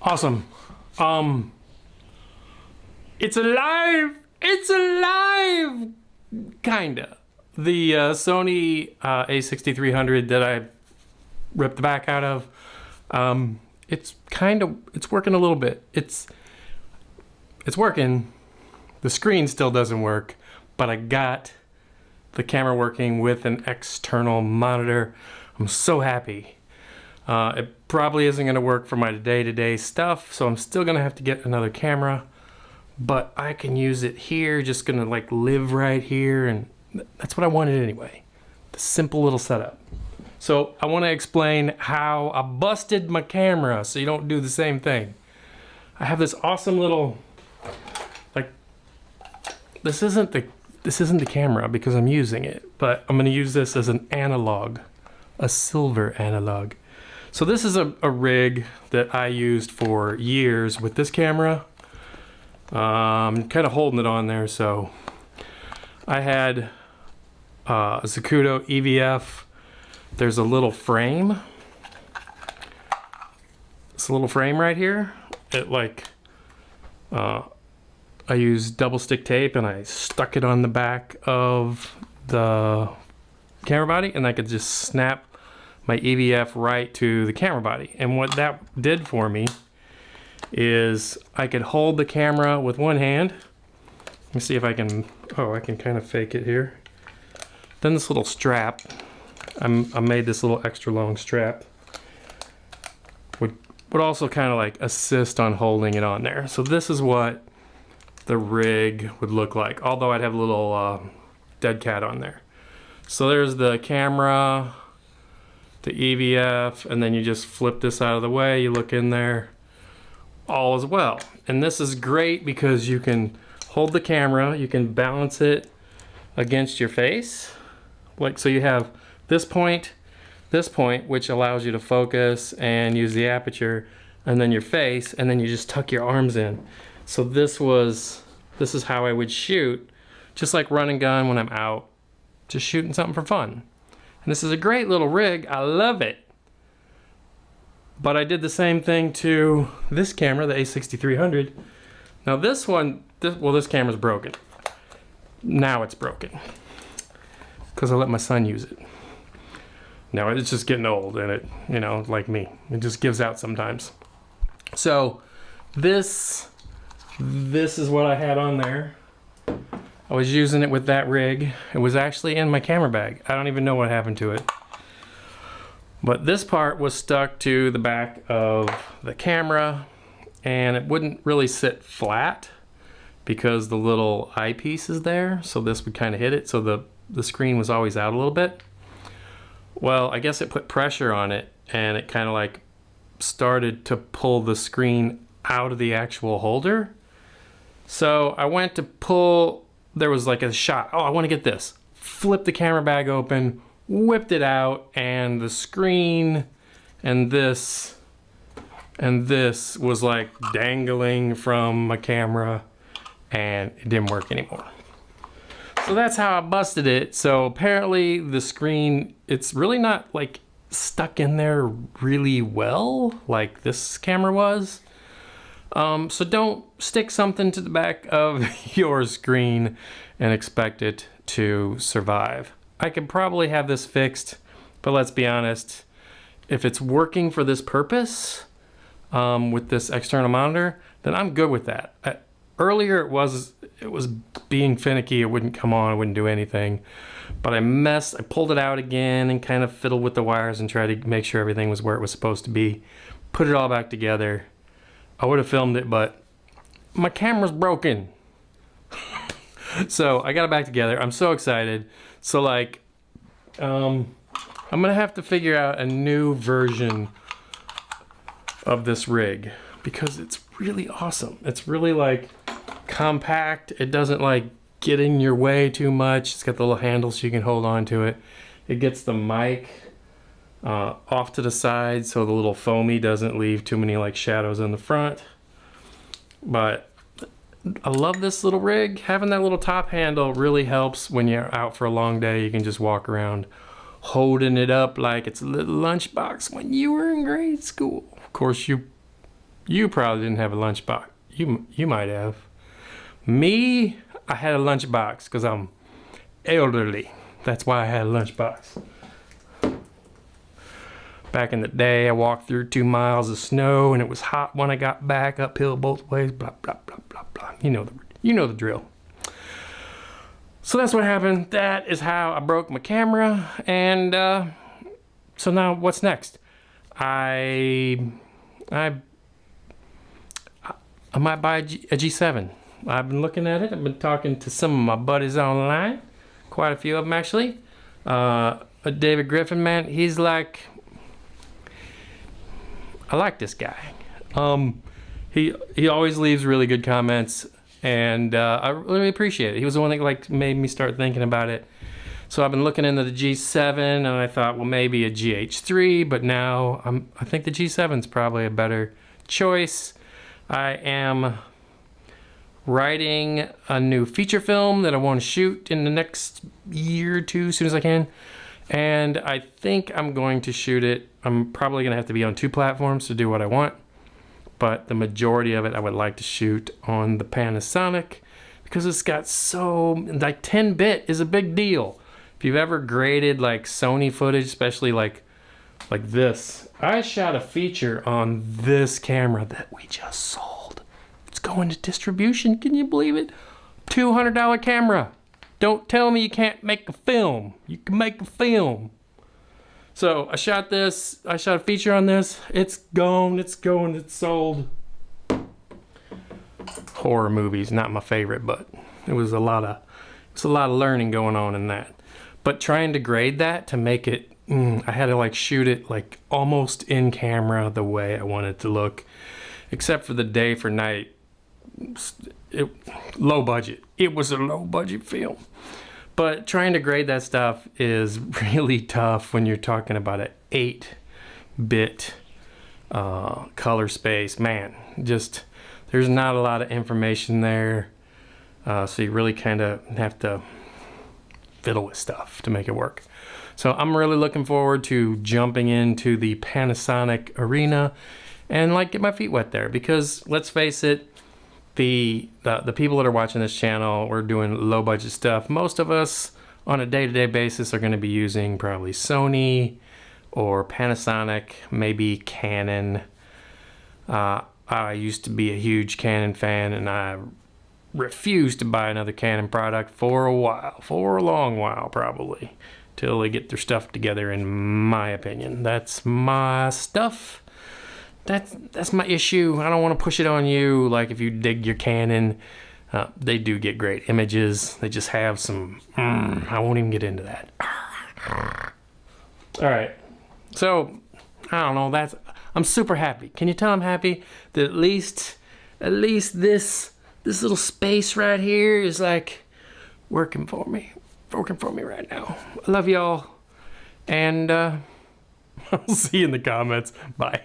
Awesome. It's alive! It's alive! Kinda. The Sony a6300 that I ripped the back out of, it's working a little bit. It's working. The screen still doesn't work, but I got the camera working with an external monitor. I'm so happy. It probably isn't going to work for my day-to-day stuff, so I'm still going to have to get another camera, but I can use it here, just going to like live right here, and that's what I wanted anyway. The simple little setup. So I want to explain how I busted my camera so you don't do the same thing. I have this awesome little, like, this isn't the camera because I'm using it, but I'm going to use this as an analog, a silver analog. So this is a rig that I used for years with this camera. I'm kind of holding it on there. So I had a Zacuto EVF. There's a little frame. It's a little frame right here. It like, I used double stick tape and I stuck it on the back of the camera body, and I could just snap my EVF right to the camera body. And what that did for me is I could hold the camera with one hand. Let me see if I can, I can kind of fake it here. Then this little strap, I made this little extra long strap, would also kind of like assist on holding it on there. So this is what the rig would look like, although I'd have a little dead cat on there. So there's the camera, the EVF, and then you just flip this out of the way, you look in there, all is well. And this is great because you can hold the camera, you can balance it against your face. Like, so you have this point, which allows you to focus and use the aperture, and then your face, and then you just tuck your arms in. So this is how I would shoot, just like run and gun when I'm out, just shooting something for fun. And this is a great little rig. I love it. But I did the same thing to this camera, the a6300. Now this one, this camera's broken. Now it's broken because I let my son use it. Now it's just getting old, and it, you know, like me, it just gives out sometimes. So this is what I had on there. I was using it with that rig. It was actually in my camera bag. I don't even know what happened to it. But this part was stuck to the back of the camera, and it wouldn't really sit flat because the little eyepiece is there. So this would kind of hit it. So the screen was always out a little bit. Well, I guess it put pressure on it, and it kind of like started to pull the screen out of the actual holder. So I went to pull, there was like a shot. Oh, I want to get this. Flipped the camera bag open, whipped it out, and the screen and this was like dangling from my camera, and it didn't work anymore. So that's how I busted it. So apparently the screen, it's really not like stuck in there really well like this camera was. So don't stick something to the back of your screen and expect it to survive. I could probably have this fixed, but let's be honest, if it's working for this purpose, with this external monitor, then I'm good with that. Earlier it was being finicky, it wouldn't come on, it wouldn't do anything. But I pulled it out again and kind of fiddled with the wires and tried to make sure everything was where it was supposed to be. Put it all back together. I would have filmed it, but my camera's broken. So I got it back together. I'm so excited. So like, I'm gonna have to figure out a new version of this rig because it's really awesome. It's really like compact. It doesn't like get in your way too much. It's got the little handles so you can hold on to it. It gets the mic off to the side so the little foamy doesn't leave too many like shadows in the front. But I love this little rig. Having that little top handle really helps when you're out for a long day. You can just walk around holding it up like it's a little lunchbox when you were in grade school. Of course, you You probably didn't have a lunchbox. You might have. Me, I had a lunchbox because I'm elderly. That's why I had a lunchbox. Back in the day, I walked through 2 miles of snow, and it was hot when I got back, uphill both ways, blah, blah, blah, blah, blah. You know the drill. So that's what happened. That is how I broke my camera, and so now what's next? I might buy a G7. I've been looking at it. I've been talking to some of my buddies online, quite a few of them actually. David Griffin, man, he's like, I like this guy. He always leaves really good comments, and I really appreciate it. He was the one that like made me start thinking about it. So I've been looking into the G7, and I thought, well, maybe a GH3, but now I think the G7's probably a better choice. I am writing a new feature film that I want to shoot in the next year or two, as soon as I can. And I think I'm going to shoot it. I'm probably going to have to be on 2 platforms to do what I want. But the majority of it I would like to shoot on the Panasonic, because it's got so, like 10-bit is a big deal. If you've ever graded like Sony footage, especially like this, I shot a feature on this camera that we just sold. It's going to distribution. Can you believe it? $200 camera. Don't tell me you can't make a film. You can make a film. So I shot this. I shot a feature on this. It's gone. It's going. It's sold. Horror movies, not my favorite, but it was a lot of learning going on in that. But trying to grade that to make it, I had to like shoot it like almost in camera the way I wanted it to look, except for the day for night. Low budget. It was a low budget film. But trying to grade that stuff is really tough when you're talking about an 8-bit color space. Man, just there's not a lot of information there. So you really kind of have to fiddle with stuff to make it work. So I'm really looking forward to jumping into the Panasonic arena and like get my feet wet there, because let's face it, the people that are watching this channel, we're doing low budget stuff. Most of us on a day-to-day basis are going to be using probably Sony or Panasonic, maybe Canon. I used to be a huge Canon fan, and I refused to buy another Canon product for a while, for a long while probably, till they get their stuff together, in my opinion. That's my stuff. That's my issue. I don't want to push it on you. Like, if you dig your Canon, they do get great images. They just have some, I won't even get into that. All right. So, I don't know. I'm super happy. Can you tell I'm happy that at least this little space right here is like working for me right now. I love y'all, and I'll see you in the comments. Bye.